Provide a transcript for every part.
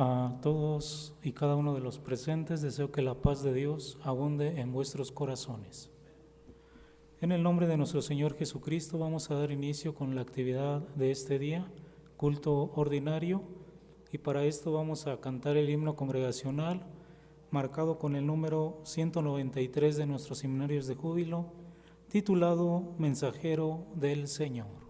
A todos y cada uno de los presentes deseo que la paz de Dios abunde en vuestros corazones. En el nombre de nuestro Señor Jesucristo vamos a dar inicio con la actividad de este día, culto ordinario, y para esto vamos a cantar el himno congregacional marcado con el número 193 de nuestros seminarios de júbilo, titulado Mensajero del Señor.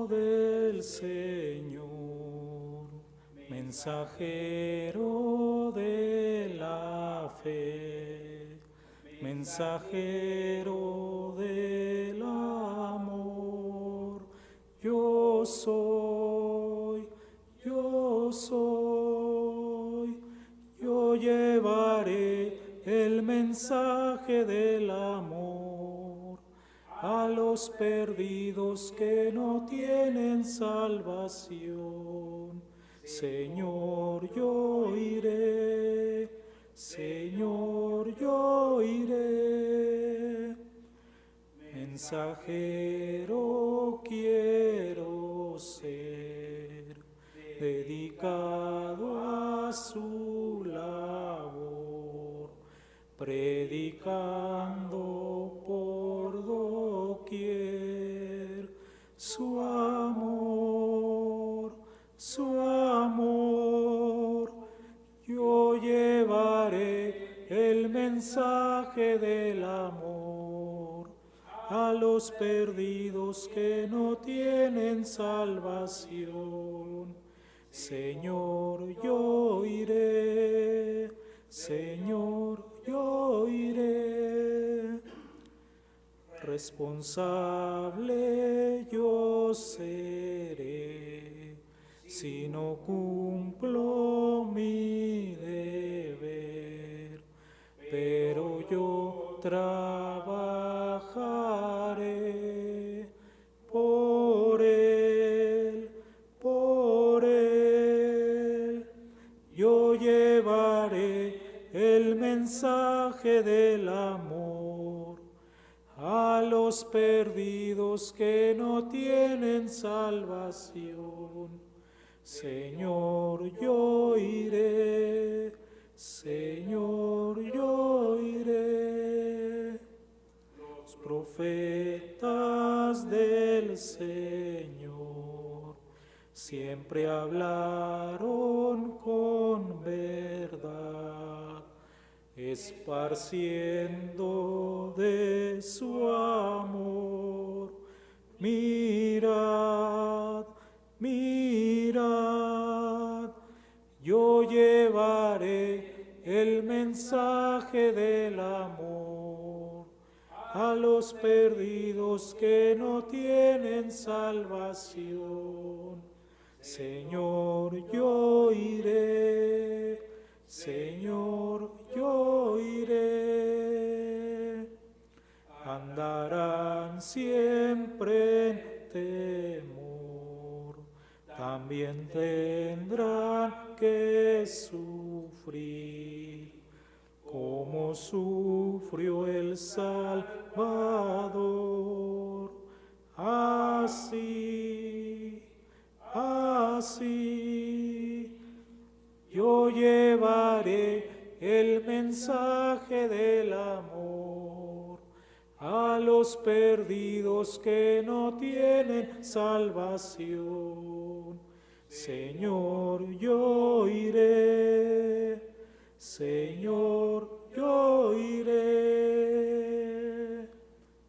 Del Señor, mensajero de la fe, mensajero del amor, yo soy, yo llevaré el mensaje del amor a los perdidos que no tienen salvación. Señor, yo iré, Señor, yo iré. Mensajero quiero ser, dedicado a su labor, predicando por doquier su amor, yo llevaré el mensaje del amor a los perdidos que no tienen salvación. Señor, yo iré, Señor, yo iré. Responsable yo seré si no cumplo mi deber, pero yo trabajaré por él, yo llevaré el mensaje del amor a los perdidos que no tienen salvación. Señor, yo iré, Señor, yo iré. Los profetas del Señor siempre hablaron con verdad, esparciendo de su amor. Mirad, mirad, yo llevaré el mensaje del amor a los perdidos que no tienen salvación. Señor, yo iré, Señor, yo iré. Andarán siempre en temor, también tendrán que sufrir, como sufrió el Salvador. Así, yo llevaré el mensaje del amor a los perdidos que no tienen salvación. Señor, yo iré, Señor, yo iré.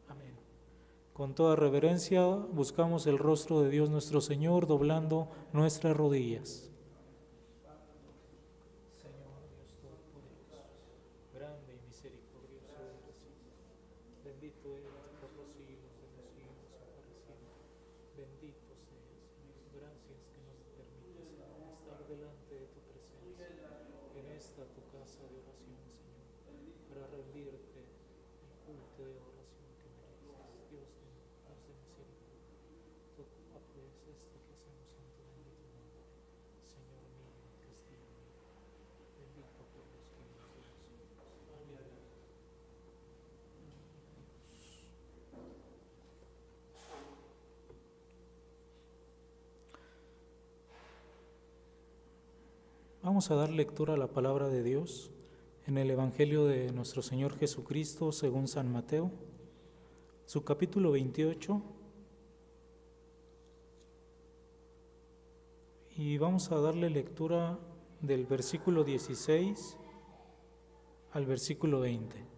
Amén. Con toda reverencia buscamos el rostro de Dios nuestro Señor, doblando nuestras rodillas. delante de tu presencia, en esta tu casa de oración, Señor. para rendirte el culto de adoración que mereces. Dios de misericordia, tú apruebes esto que hacemos en tu bendito nombre. Señor mío, castigo mío, bendito por los siglos de los siglos. Amén. Vamos a dar lectura a la palabra de Dios en el Evangelio de nuestro Señor Jesucristo según San Mateo, su capítulo 28, y vamos a darle lectura del versículo 16 al versículo 20.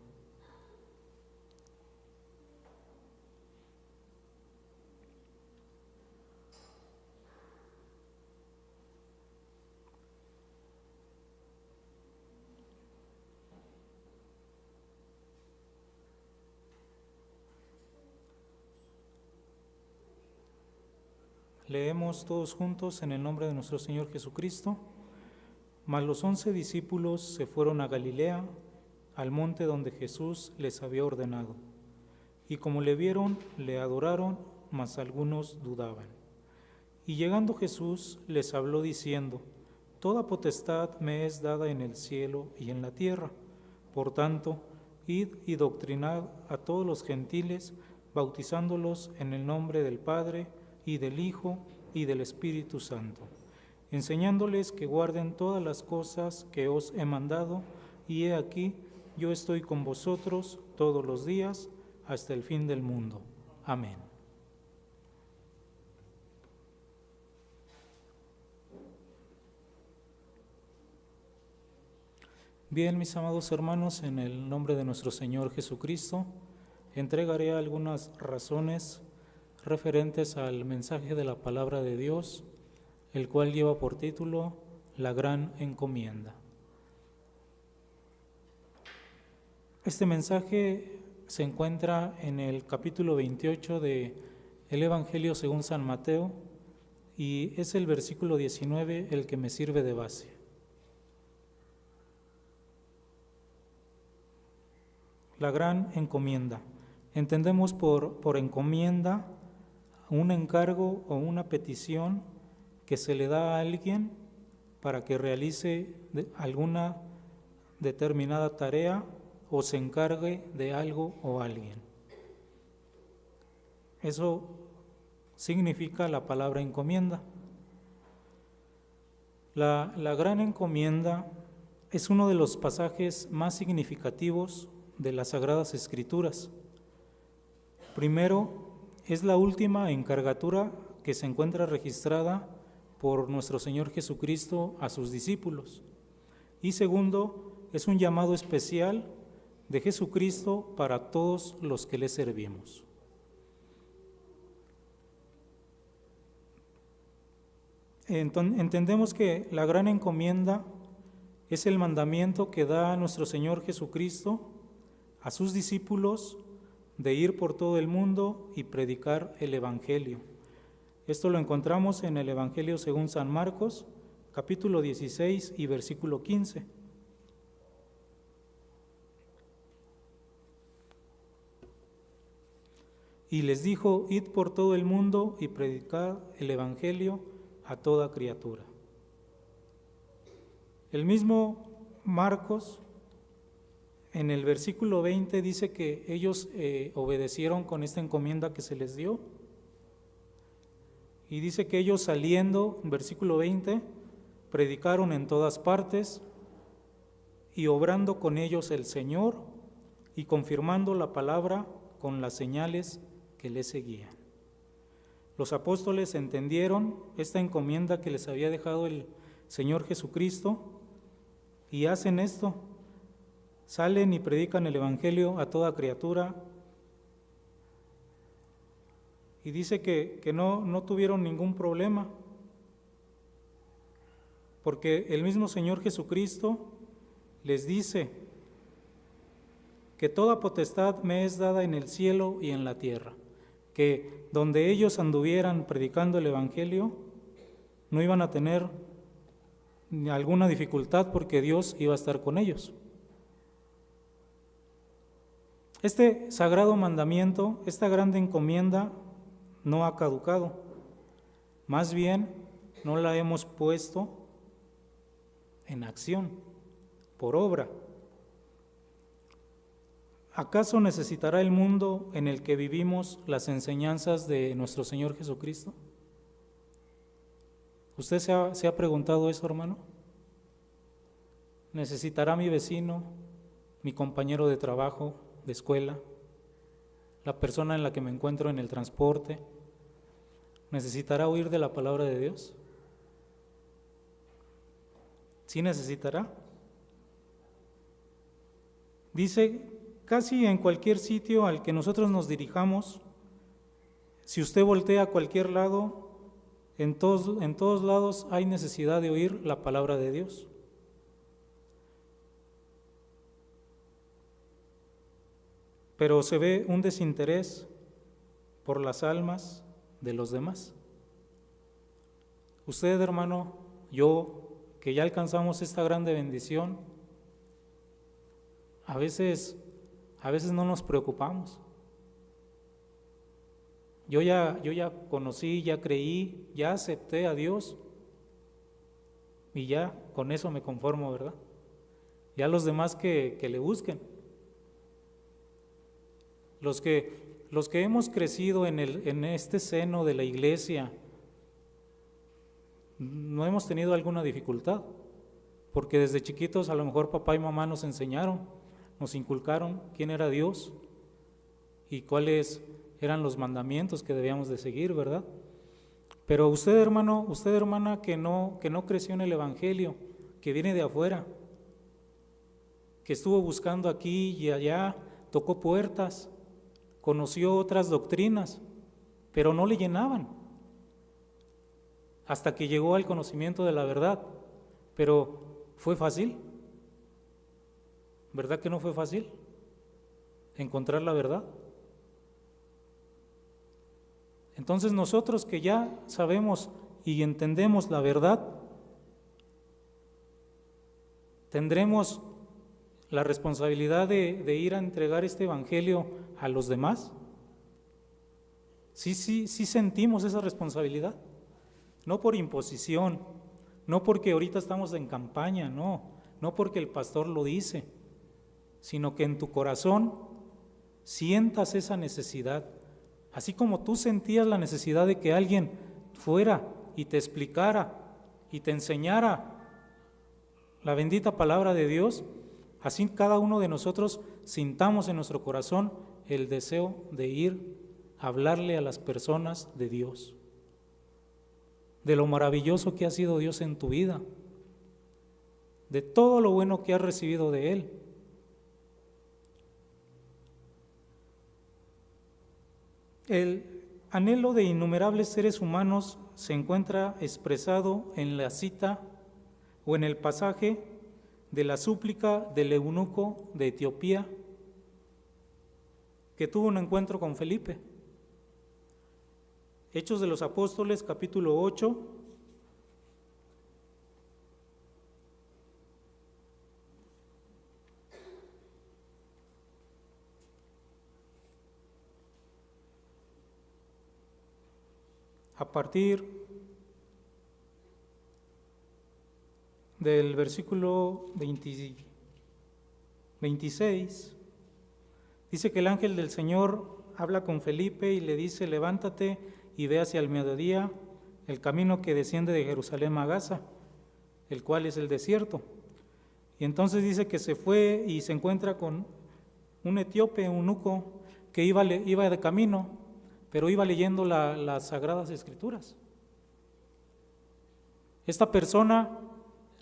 Leemos todos juntos en el nombre de nuestro Señor Jesucristo. Mas los 11 discípulos se fueron a Galilea, al monte donde Jesús les había ordenado. Y como le vieron, le adoraron, mas algunos dudaban. Y llegando Jesús les habló diciendo: Toda potestad me es dada en el cielo y en la tierra. Por tanto, id y doctrinad a todos los gentiles, bautizándolos en el nombre del Padre, y del Hijo, y del Espíritu Santo, enseñándoles que guarden todas las cosas que os he mandado, y he aquí, yo estoy con vosotros todos los días, hasta el fin del mundo. Amén. Bien, mis amados hermanos, en el nombre de nuestro Señor Jesucristo, entregaré algunas razones referentes al mensaje de la palabra de Dios, el cual lleva por título La Gran Encomienda. Este mensaje se encuentra en el capítulo 28 del Evangelio según San Mateo, y es el versículo 19 el que me sirve de base. La Gran Encomienda. Entendemos por encomienda un encargo o una petición que se le da a alguien para que realice alguna determinada tarea o se encargue de algo o alguien. Eso significa la palabra encomienda. La Gran Encomienda es uno de los pasajes más significativos de las Sagradas Escrituras. Primero, es la última encargatura que se encuentra registrada por nuestro Señor Jesucristo a sus discípulos. Y segundo, es un llamado especial de Jesucristo para todos los que le servimos. Entendemos que la gran encomienda es el mandamiento que da nuestro Señor Jesucristo a sus discípulos de ir por todo el mundo y predicar el Evangelio. Esto lo encontramos en el Evangelio según San Marcos, capítulo 16 y versículo 15. Y les dijo: id por todo el mundo y predicad el Evangelio a toda criatura. El mismo Marcos, en el versículo 20, dice que ellos obedecieron con esta encomienda que se les dio. Y dice que ellos saliendo, versículo 20, predicaron en todas partes y obrando con ellos el Señor y confirmando la palabra con las señales que les seguían. Los apóstoles entendieron esta encomienda que les había dejado el Señor Jesucristo y hacen esto. Salen y predican el Evangelio a toda criatura. Y dice que no tuvieron ningún problema, porque el mismo Señor Jesucristo les dice que toda potestad me es dada en el cielo y en la tierra, que donde ellos anduvieran predicando el Evangelio no iban a tener alguna dificultad porque Dios iba a estar con ellos. Este sagrado mandamiento, esta grande encomienda, no ha caducado. Más bien, no la hemos puesto en acción, por obra. ¿Acaso necesitará el mundo en el que vivimos las enseñanzas de nuestro Señor Jesucristo? ¿Usted se ha preguntado eso, hermano? ¿Necesitará mi vecino, mi compañero de trabajo, de escuela, la persona en la que me encuentro en el transporte? ¿Necesitará oír de la palabra de Dios? ¿Sí necesitará? Dice, casi en cualquier sitio al que nosotros nos dirijamos, si usted voltea a cualquier lado, en todos lados hay necesidad de oír la palabra de Dios. Pero se ve un desinterés por las almas de los demás. Usted, hermano, yo, que ya alcanzamos esta grande bendición, a veces no nos preocupamos. Yo ya conocí, ya creí, ya acepté a Dios y ya con eso me conformo, ¿verdad? Ya los demás que le busquen. Los que hemos crecido en este seno de la iglesia, no hemos tenido alguna dificultad, porque desde chiquitos a lo mejor papá y mamá nos enseñaron, nos inculcaron quién era Dios y cuáles eran los mandamientos que debíamos de seguir, ¿verdad? Pero usted, hermano, usted, hermana, que no creció en el Evangelio, que viene de afuera, que estuvo buscando aquí y allá, tocó puertas, conoció otras doctrinas, pero no le llenaban, hasta que llegó al conocimiento de la verdad. Pero ¿fue fácil? ¿Verdad que no fue fácil encontrar la verdad? Entonces nosotros que ya sabemos y entendemos la verdad, tendremos la responsabilidad de ir a entregar este evangelio a los demás. Sí sentimos esa responsabilidad, no por imposición, no porque ahorita estamos en campaña, no porque el pastor lo dice, sino que en tu corazón sientas esa necesidad. Así como tú sentías la necesidad de que alguien fuera y te explicara y te enseñara la bendita palabra de Dios, así cada uno de nosotros sintamos en nuestro corazón el deseo de ir a hablarle a las personas de Dios, de lo maravilloso que ha sido Dios en tu vida, de todo lo bueno que has recibido de Él. El anhelo de innumerables seres humanos se encuentra expresado en la cita o en el pasaje de la súplica del eunuco de Etiopía que tuvo un encuentro con Felipe. Hechos de los Apóstoles, capítulo 8, a partir del versículo 26, dice que el ángel del Señor habla con Felipe y le dice: levántate y ve hacia el mediodía el camino que desciende de Jerusalén a Gaza, el cual es el desierto. Y entonces dice que se fue y se encuentra con un etíope, eunuco, que iba de camino, pero iba leyendo las Sagradas Escrituras. Esta persona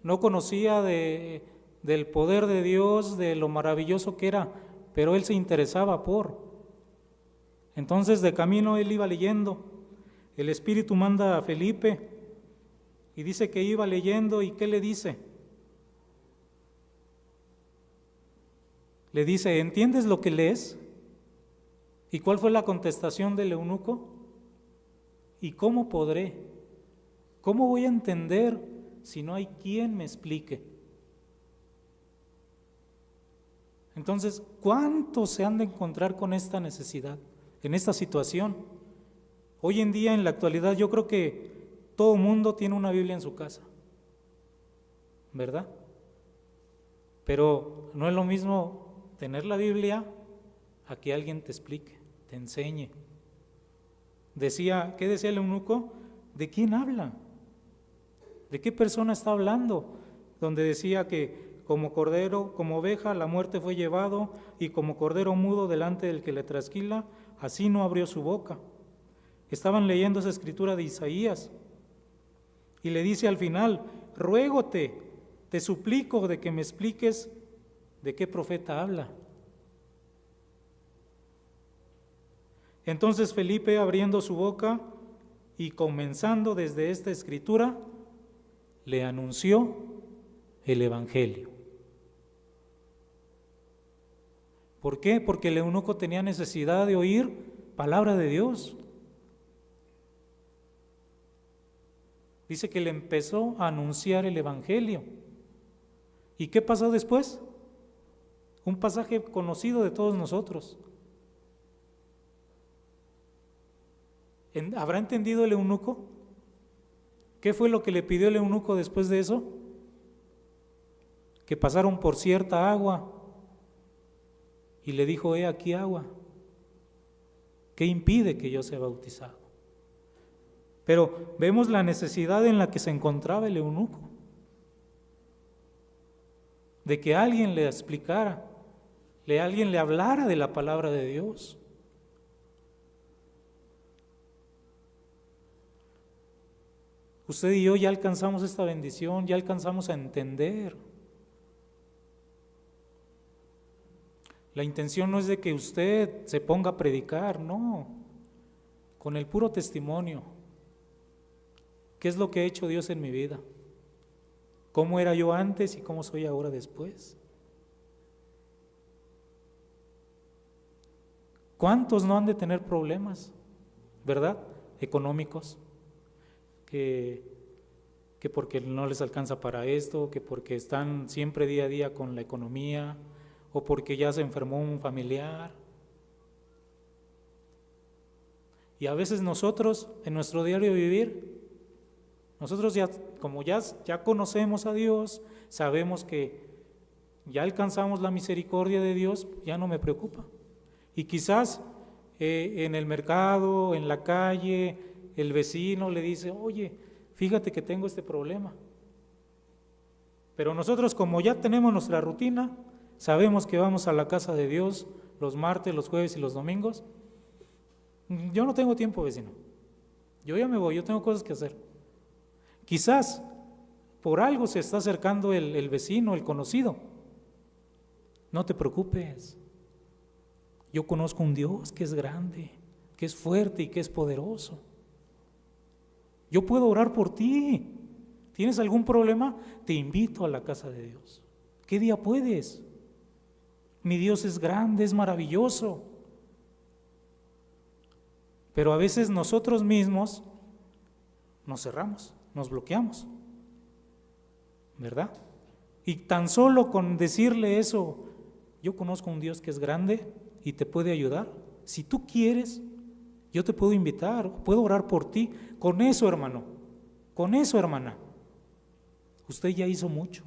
no conocía del poder de Dios, de lo maravilloso que era, pero él se interesaba por. Entonces de camino él iba leyendo. El Espíritu manda a Felipe y dice que iba leyendo, ¿y qué le dice? Le dice: ¿entiendes lo que lees? ¿Y cuál fue la contestación del eunuco? ¿Y cómo podré? ¿Cómo voy a entender si no hay quien me explique? Entonces, ¿cuántos se han de encontrar con esta necesidad, en esta situación? Hoy en día, en la actualidad, yo creo que todo mundo tiene una Biblia en su casa, ¿verdad? Pero no es lo mismo tener la Biblia a que alguien te explique, te enseñe. ¿Qué decía el eunuco? ¿De quién habla? ¿De qué persona está hablando? Donde decía que como cordero, como oveja, la muerte fue llevado, y como cordero mudo delante del que le trasquila, así no abrió su boca. Estaban leyendo esa escritura de Isaías, y le dice al final: ruégote, te suplico de que me expliques de qué profeta habla. Entonces Felipe, abriendo su boca y comenzando desde esta escritura, le anunció el Evangelio. ¿Por qué? Porque el eunuco tenía necesidad de oír palabra de Dios. Dice que le empezó a anunciar el Evangelio. ¿Y qué pasó después? Un pasaje conocido de todos nosotros. ¿Habrá entendido el eunuco? ¿Qué fue lo que le pidió el eunuco después de eso? Que pasaron por cierta agua, y le dijo: he aquí agua. ¿Qué impide que yo sea bautizado? Pero vemos la necesidad en la que se encontraba el eunuco, de que alguien le explicara, alguien le hablara de la palabra de Dios. Usted y yo ya alcanzamos esta bendición, ya alcanzamos a entender. La intención no es de que usted se ponga a predicar, no. Con el puro testimonio. ¿Qué es lo que ha hecho Dios en mi vida? ¿Cómo era yo antes y cómo soy ahora después? ¿Cuántos no han de tener problemas, verdad? Económicos. Que porque no les alcanza para esto, que porque están siempre día a día con la economía, o porque ya se enfermó un familiar. Y a veces nosotros, en nuestro diario vivir, nosotros ya, como ya conocemos a Dios, sabemos que ya alcanzamos la misericordia de Dios, ya no me preocupa. Y quizás en el mercado, en la calle, el vecino le dice: oye, fíjate que tengo este problema. Pero nosotros, como ya tenemos nuestra rutina, sabemos que vamos a la casa de Dios los martes, los jueves y los domingos. Yo no tengo tiempo, vecino. Yo ya me voy, yo tengo cosas que hacer. Quizás por algo se está acercando el vecino, el conocido. No te preocupes. Yo conozco un Dios que es grande, que es fuerte y que es poderoso. Yo puedo orar por ti. ¿Tienes algún problema? Te invito a la casa de Dios. ¿Qué día puedes? Mi Dios es grande, es maravilloso. Pero a veces nosotros mismos nos cerramos, nos bloqueamos, ¿verdad? Y tan solo con decirle eso: yo conozco un Dios que es grande y te puede ayudar. Si tú quieres, yo te puedo invitar, puedo orar por ti. Con eso, hermano, con eso, hermana, usted ya hizo mucho.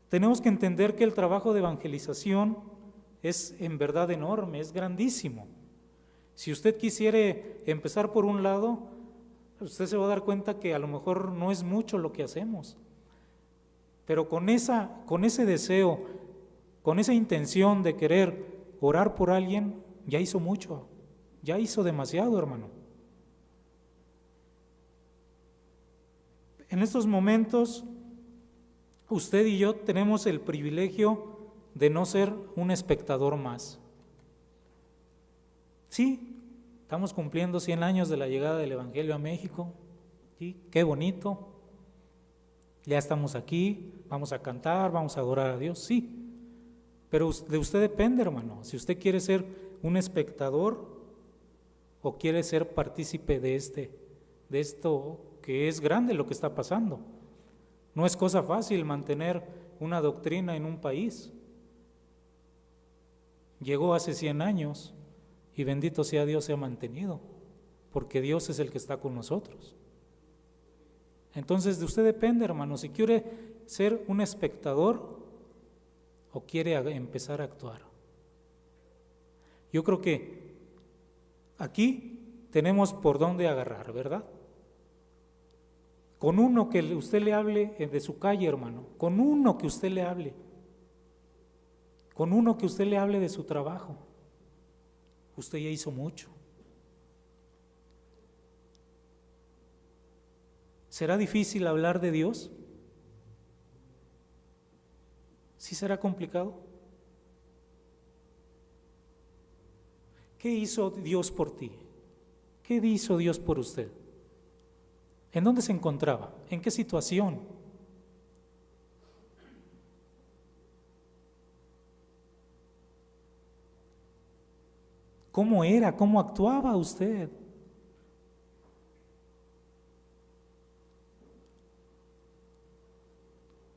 Tenemos que entender que el trabajo de evangelización es en verdad enorme, es grandísimo. Si usted quisiera empezar por un lado, usted se va a dar cuenta que a lo mejor no es mucho lo que hacemos. Pero con ese deseo, con esa intención de querer orar por alguien, ya hizo mucho, ya hizo demasiado, hermano. En estos momentos, usted y yo tenemos el privilegio de no ser un espectador más. Sí, estamos cumpliendo 100 años de la llegada del Evangelio a México. Sí, qué bonito. Ya estamos aquí, vamos a cantar, vamos a adorar a Dios, sí. Pero de usted depende, hermano, si usted quiere ser un espectador o quiere ser partícipe de esto que es grande lo que está pasando. No es cosa fácil mantener una doctrina en un país. Llegó hace 100 años y bendito sea Dios se ha mantenido, porque Dios es el que está con nosotros. Entonces de usted depende, hermano, si quiere ser un espectador o quiere empezar a actuar. Yo creo que aquí tenemos por dónde agarrar, ¿verdad? Con uno que usted le hable de su calle, hermano, con uno que usted le hable, con uno que usted le hable de su trabajo, usted ya hizo mucho. ¿Será difícil hablar de Dios? ¿Sí será complicado? ¿Qué hizo Dios por ti? ¿Qué hizo Dios por usted? ¿En dónde se encontraba? ¿En qué situación? ¿Cómo era? ¿Cómo actuaba usted?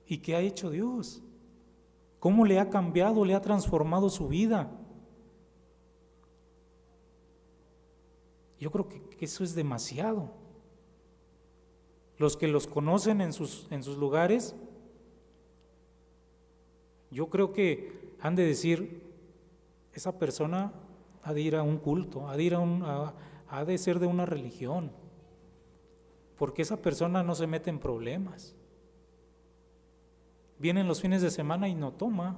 ¿Y qué ha hecho Dios? ¿Cómo le ha cambiado, le ha transformado su vida? Yo creo que eso es demasiado. Los que los conocen en sus lugares, yo creo que han de decir, esa persona ha de ir a un culto, ha de ser de una religión, porque esa persona no se mete en problemas. Vienen los fines de semana y no toma,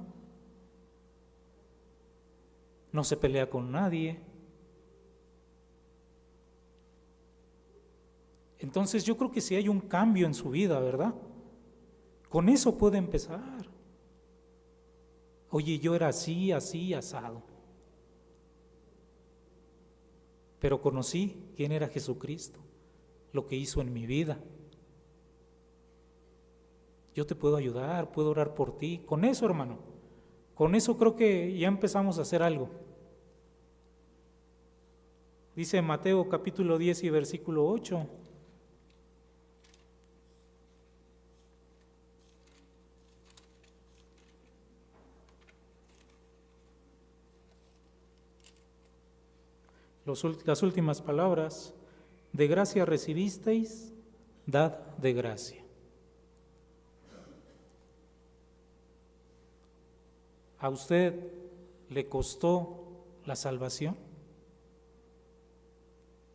no se pelea con nadie. Entonces yo creo que si hay un cambio en su vida, ¿verdad? Con eso puede empezar. Oye, yo era así, así, asado. Pero conocí quién era Jesucristo, lo que hizo en mi vida. Yo te puedo ayudar, puedo orar por ti. Con eso, hermano, con eso creo que ya empezamos a hacer algo. Dice Mateo capítulo 10 y versículo 8. Las últimas palabras: de gracia recibisteis, dad de gracia. ¿A usted le costó la salvación?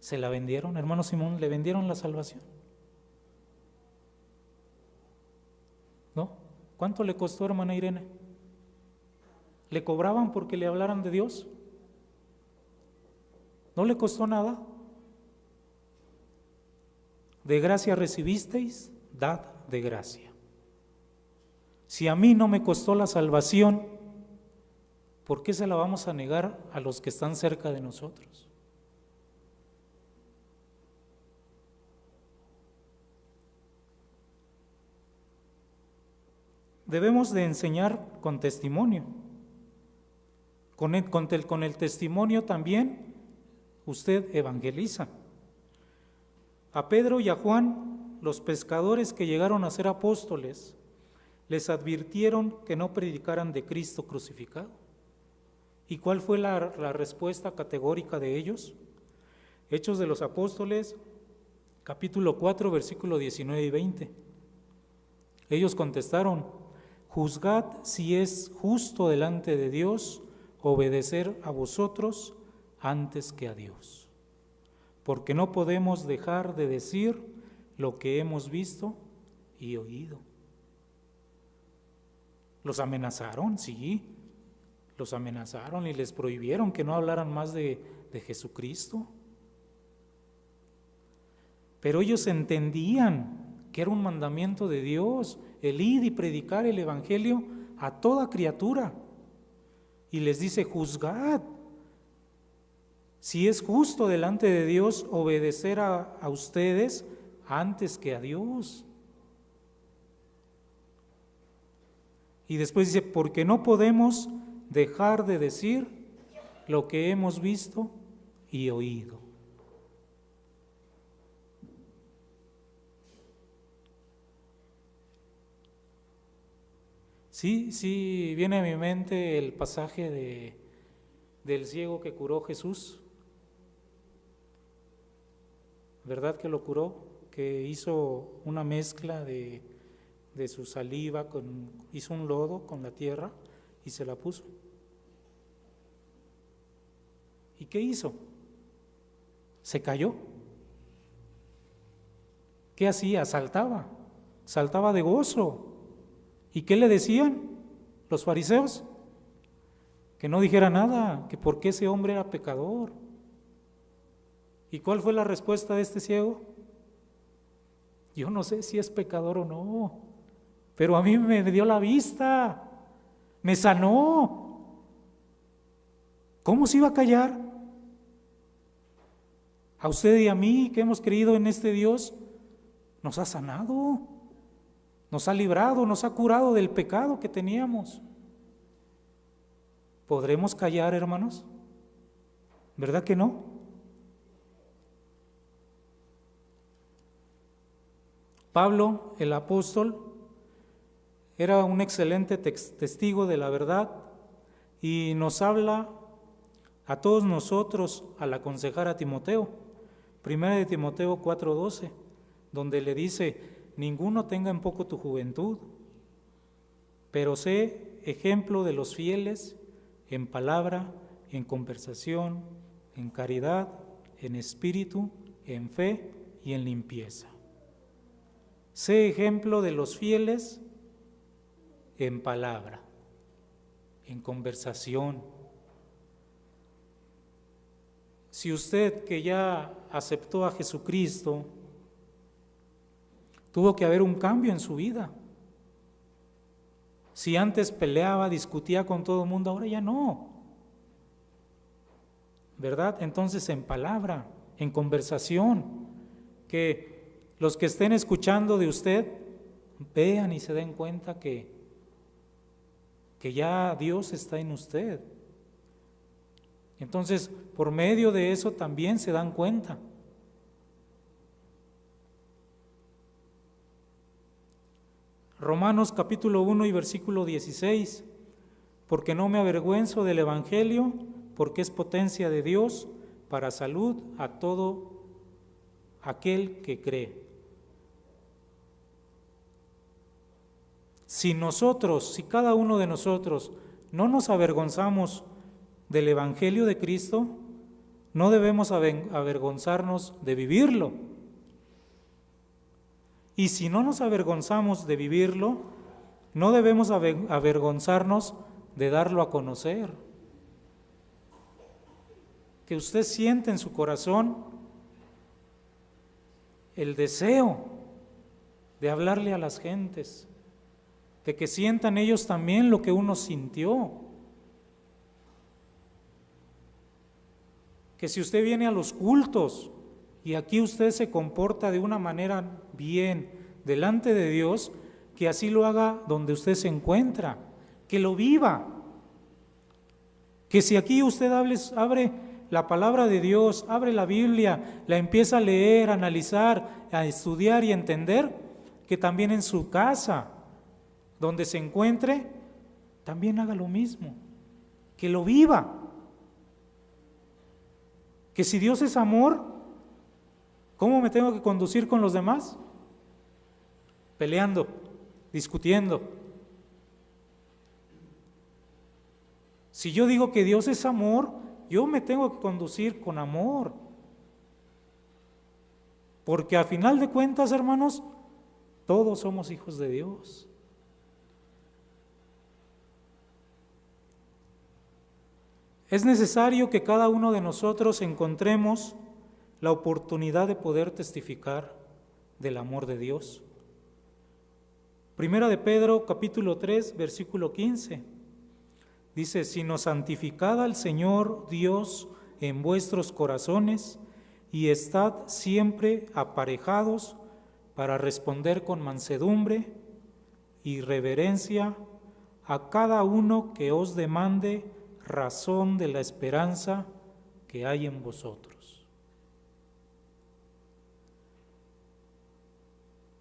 ¿Se la vendieron? Hermano Simón, ¿le vendieron la salvación? ¿No? ¿Cuánto le costó, hermana Irene? ¿Le cobraban porque le hablaran de Dios? ¿No le costó nada? De gracia recibisteis, dad de gracia. Si a mí no me costó la salvación, ¿por qué se la vamos a negar a los que están cerca de nosotros? Debemos de enseñar con testimonio. Con el testimonio también usted evangeliza. A Pedro y a Juan, los pescadores que llegaron a ser apóstoles, les advirtieron que no predicaran de Cristo crucificado. ¿Y cuál fue la respuesta categórica de ellos? Hechos de los Apóstoles, capítulo 4, versículo 19 y 20. Ellos contestaron: juzgad si es justo delante de Dios obedecer a vosotros antes que a Dios, porque no podemos dejar de decir lo que hemos visto y oído. Los amenazaron, sí, los amenazaron y les prohibieron que no hablaran más de Jesucristo. Pero ellos entendían que era un mandamiento de Dios, el ir y predicar el evangelio a toda criatura. Y les dice: juzgad si es justo delante de Dios obedecer a ustedes antes que a Dios. Y después dice: porque no podemos dejar de decir lo que hemos visto y oído. Sí, viene a mi mente el pasaje del ciego que curó Jesús. ¿Verdad que lo curó? Que hizo una mezcla de su saliva, hizo un lodo con la tierra y se la puso. ¿Y qué hizo? Se cayó. ¿Qué hacía? Saltaba de gozo. ¿Y qué le decían los fariseos? Que no dijera nada, que porque ese hombre era pecador. ¿Y cuál fue la respuesta de este ciego? Yo no sé si es pecador o no, pero a mí me dio la vista, me sanó. ¿Cómo se iba a callar? A usted y a mí, que hemos creído en este Dios, nos ha sanado, nos ha librado, nos ha curado del pecado que teníamos. ¿Podremos callar, hermanos? ¿Verdad que no? Pablo, el apóstol, era un excelente testigo de la verdad y nos habla a todos nosotros al aconsejar a Timoteo. Primera de Timoteo 4:12, donde le dice: ninguno tenga en poco tu juventud, pero sé ejemplo de los fieles en palabra, en conversación, en caridad, en espíritu, en fe y en limpieza. Sé ejemplo de los fieles en palabra, en conversación. Si usted, que ya aceptó a Jesucristo, tuvo que haber un cambio en su vida. Si antes peleaba, discutía con todo el mundo, ahora ya no. ¿Verdad? Entonces en palabra, en conversación, que los que estén escuchando de usted vean y se den cuenta que ya Dios está en usted. Entonces, por medio de eso también se dan cuenta. Romanos capítulo 1 y versículo 16, porque no me avergüenzo del Evangelio, porque es potencia de Dios para salud a todo aquel que cree. Si cada uno de nosotros no nos avergonzamos del Evangelio de Cristo, no debemos avergonzarnos de vivirlo. Y si no nos avergonzamos de vivirlo, no debemos avergonzarnos de darlo a conocer. Que usted siente en su corazón el deseo de hablarle a las gentes, de que sientan ellos también lo que uno sintió. Que si usted viene a los cultos y aquí usted se comporta de una manera bien delante de Dios, que así lo haga donde usted se encuentra, que lo viva. Que si aquí usted abre la palabra de Dios, abre la Biblia, la empieza a leer, a analizar, a estudiar y a entender, que también en su casa, donde se encuentre, también haga lo mismo, que lo viva. Que si Dios es amor, ¿cómo me tengo que conducir con los demás? Peleando, discutiendo. Si yo digo que Dios es amor, yo me tengo que conducir con amor. Porque a final de cuentas, hermanos, todos somos hijos de Dios. Es necesario que cada uno de nosotros encontremos la oportunidad de poder testificar del amor de Dios. Primera de Pedro, capítulo 3, versículo 15. Dice: sino santificad al Señor Dios en vuestros corazones y estad siempre aparejados para responder con mansedumbre y reverencia a cada uno que os demande razón de la esperanza que hay en vosotros.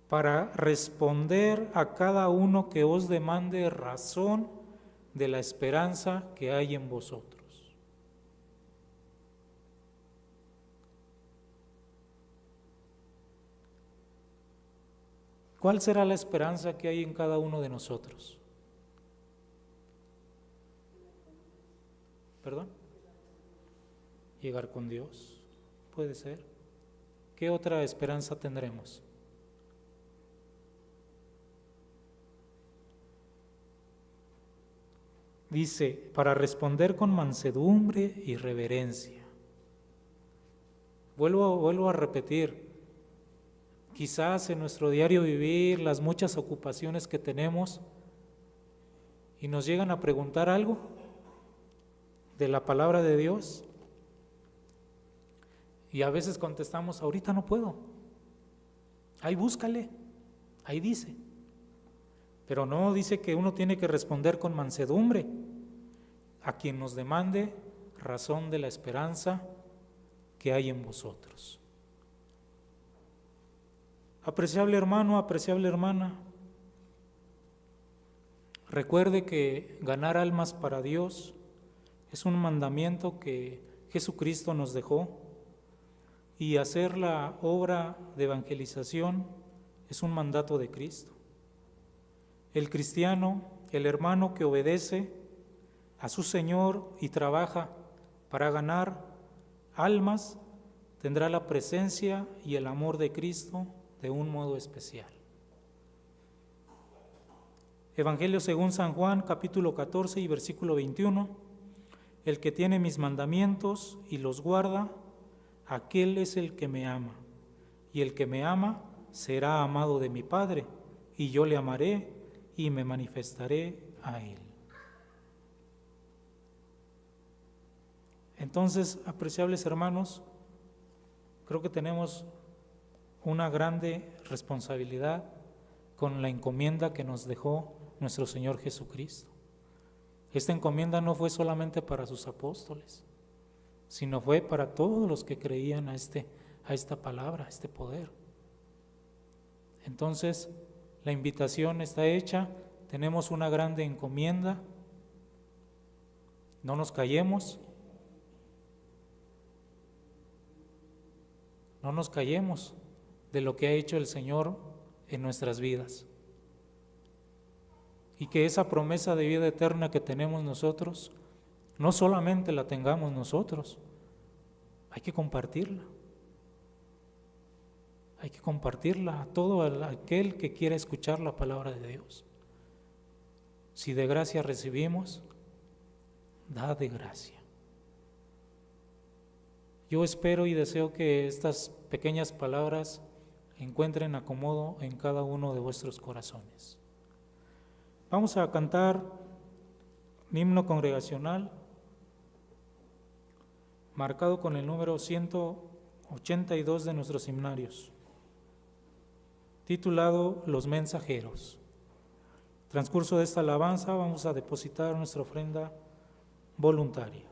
para responder a cada uno que os demande razón de la esperanza que hay en vosotros. ¿Cuál será la esperanza que hay en cada uno de nosotros? ¿Perdón? Llegar con Dios, puede ser. ¿Qué otra esperanza tendremos? Dice, para responder con mansedumbre y reverencia. Vuelvo a repetir, quizás en nuestro diario vivir, las muchas ocupaciones que tenemos, y nos llegan a preguntar algo de la palabra de Dios, y a veces contestamos, ahorita no puedo, ahí búscale, ahí dice. Pero no, dice que uno tiene que responder con mansedumbre a quien nos demande razón de la esperanza que hay en vosotros. Apreciable hermano, apreciable hermana, recuerde que ganar almas para Dios es un mandamiento que Jesucristo nos dejó, y hacer la obra de evangelización es un mandato de Cristo. El cristiano, el hermano que obedece a su Señor y trabaja para ganar almas, tendrá la presencia y el amor de Cristo de un modo especial. Evangelio según San Juan, capítulo 14 y versículo 21. El que tiene mis mandamientos y los guarda, aquel es el que me ama. Y el que me ama será amado de mi Padre, y yo le amaré y me manifestaré a él. Entonces, apreciables hermanos, creo que tenemos una grande responsabilidad con la encomienda que nos dejó nuestro Señor Jesucristo. Esta encomienda no fue solamente para sus apóstoles, sino fue para todos los que creían a esta palabra, a este poder. Entonces, la invitación está hecha, tenemos una grande encomienda, no nos callemos, no nos callemos de lo que ha hecho el Señor en nuestras vidas. Y que esa promesa de vida eterna que tenemos nosotros, no solamente la tengamos nosotros, hay que compartirla. Hay que compartirla a todo aquel que quiera escuchar la palabra de Dios. Si de gracia recibimos, da de gracia. Yo espero y deseo que estas pequeñas palabras encuentren acomodo en cada uno de vuestros corazones. Vamos a cantar un himno congregacional marcado con el número 182 de nuestros himnarios, titulado Los Mensajeros. Transcurso de esta alabanza vamos a depositar nuestra ofrenda voluntaria.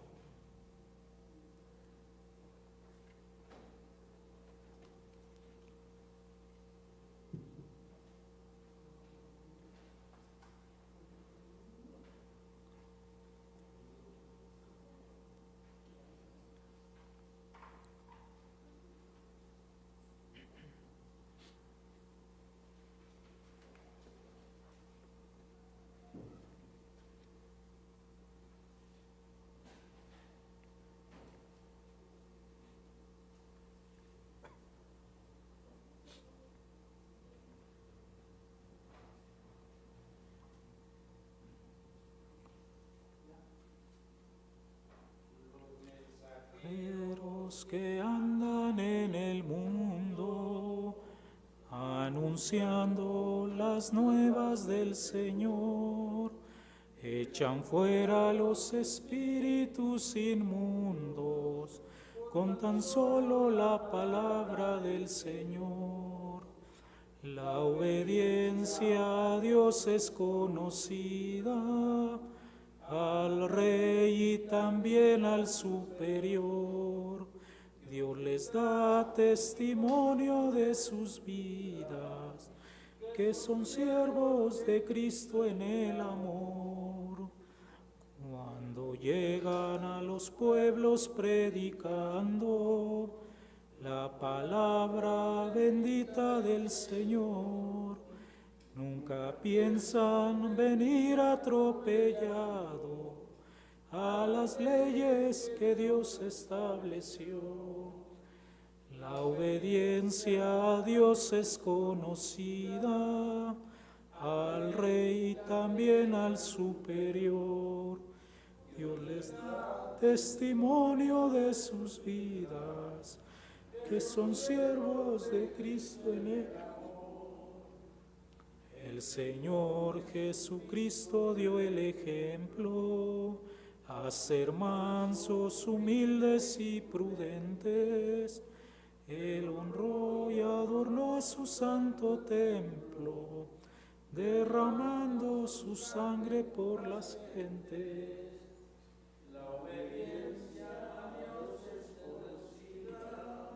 Que andan en el mundo, anunciando las nuevas del Señor, echan fuera los espíritus inmundos, con tan solo la palabra del Señor. La obediencia a Dios es conocida, al Rey y también al superior. Dios les da testimonio de sus vidas, que son siervos de Cristo en el amor. Cuando llegan a los pueblos predicando la palabra bendita del Señor, nunca piensan venir atropellado a las leyes que Dios estableció. La obediencia a Dios es conocida, al Rey también al superior. Dios les da testimonio de sus vidas, que son siervos de Cristo en él. El Señor Jesucristo dio el ejemplo a ser mansos, humildes y prudentes. Él honró y adornó su santo templo, derramando su sangre por las gentes. La obediencia a Dios es conocida,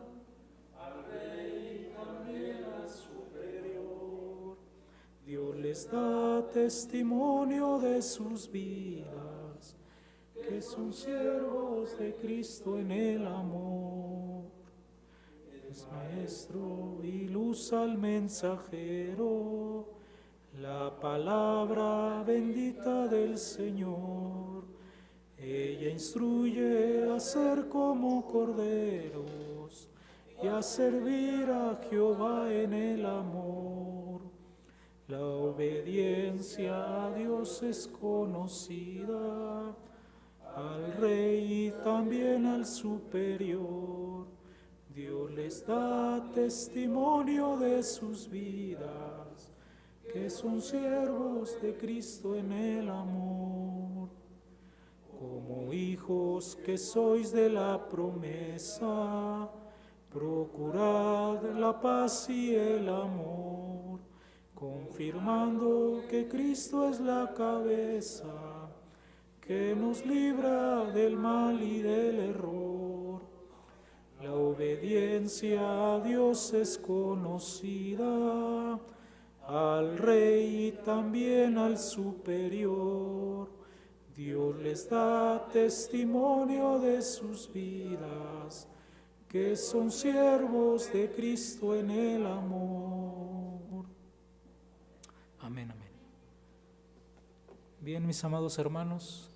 al Rey y también al superior. Dios les da testimonio de sus vidas, que son siervos de Cristo en el amor. Es maestro y luz al mensajero, la palabra bendita del Señor. Ella instruye a ser como corderos y a servir a Jehová en el amor. La obediencia a Dios es conocida, al Rey y también al superior. Dios les da testimonio de sus vidas, que son siervos de Cristo en el amor. Como hijos que sois de la promesa, procurad la paz y el amor, confirmando que Cristo es la cabeza, que nos libra del mal y del error. La obediencia a Dios es conocida, al Rey y también al superior. Dios les da testimonio de sus vidas, que son siervos de Cristo en el amor. Amén, amén. Bien, mis amados hermanos,